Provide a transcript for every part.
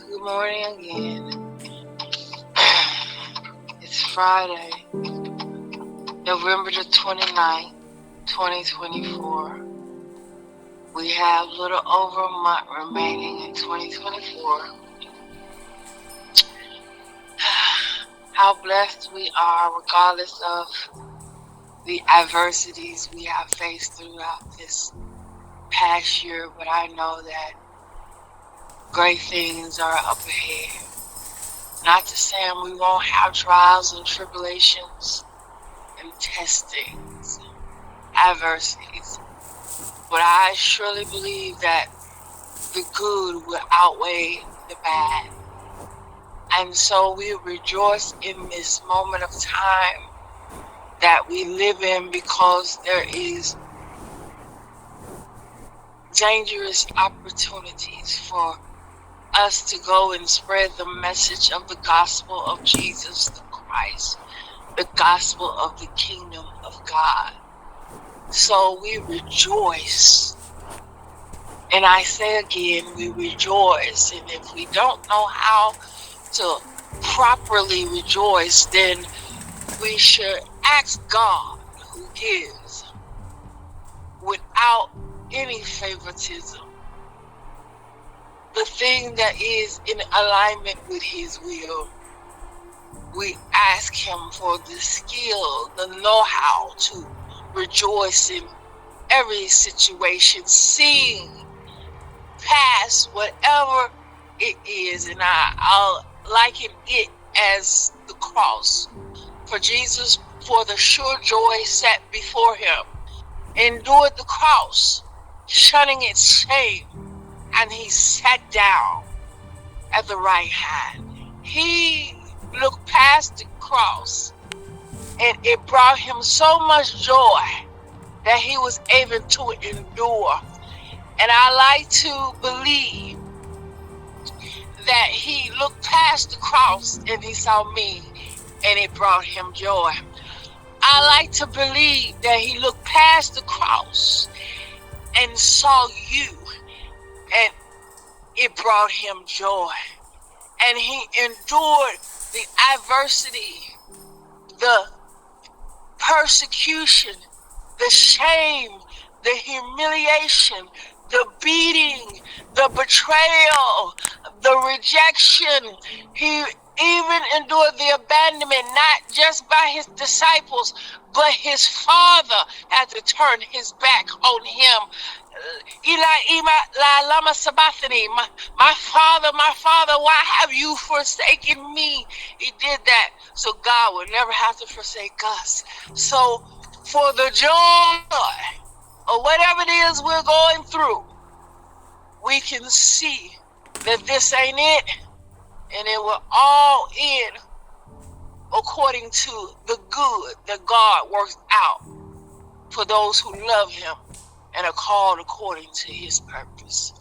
Good morning again. It's Friday, November the 29th, 2024. We have a little over a month remaining in 2024. How blessed we are, regardless of the adversities we have faced throughout this past year. But I know that great things are up ahead. Not to say we won't have trials and tribulations and testings, adversities, but I surely believe that the good will outweigh the bad. And so we rejoice in this moment of time that we live in, because there is dangerous opportunities for us to go and spread the message of the gospel of Jesus the Christ, the gospel of the kingdom of God. So we rejoice. And I say again, we rejoice. And if we don't know how to properly rejoice, then we should ask God, who gives without any favoritism, the thing that is in alignment with his will. We ask him for the skill, the know-how to rejoice in every situation, seeing past whatever it is. And I'll liken it as the cross. For Jesus, for the sure joy set before him, endured the cross, shunning its shame, and he sat down at the right hand. He looked past the cross, and it brought him so much joy that he was able to endure. And I like to believe that he looked past the cross and he saw me, and it brought him joy. I like to believe that he looked past the cross and saw you, and it brought him joy. And he endured the adversity, the persecution, the shame, the humiliation, the beating, the betrayal, the rejection. He even endured the abandonment, not just by his disciples, but his father had to turn his back on him. My father, why have you forsaken me? He did that so God would never have to forsake us. So for the joy or whatever it is we're going through, we can see that this ain't it, and it will all end according to the good that God works out for those who love him and are called according to his purpose.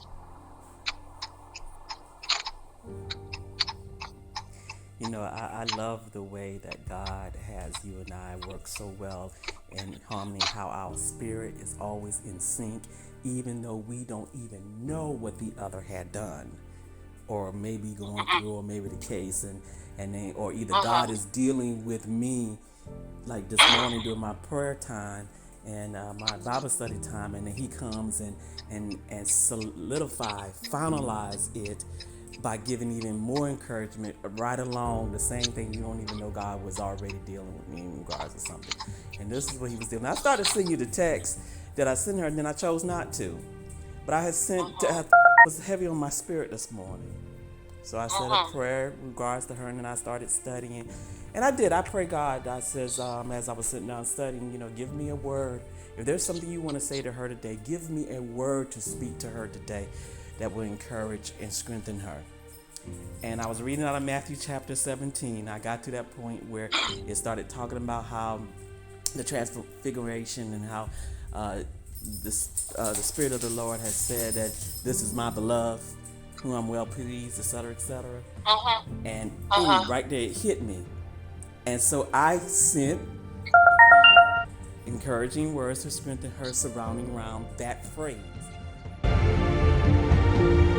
You know, I love the way that God has you and I work so well in harmony, how our spirit is always in sync, even though we don't even know what the other had done, or maybe going through, or maybe the case, and then, or either God is dealing with me, like this morning during my prayer time and my Bible study time, and then he comes and finalize it by giving even more encouragement right along the same thing you don't even know God was already dealing with me in regards to something. And this is what he was doing. I started sending you the text that I sent her, and then I chose not to. But I had was heavy on my spirit this morning. So I said a prayer in regards to her, and then I started studying. And I did. I pray God. I says, as I was sitting down studying, give me a word. If there's something you want to say to her today, give me a word to speak to her today that will encourage and strengthen her. And I was reading out of Matthew chapter 17. I got to that point where it started talking about how the transfiguration and how the Spirit of the Lord has said that this is my beloved, whom I'm well pleased, etc., etc. And boom, right there it hit me. And so I sent encouraging words to strengthen her surrounding around that phrase. Amen.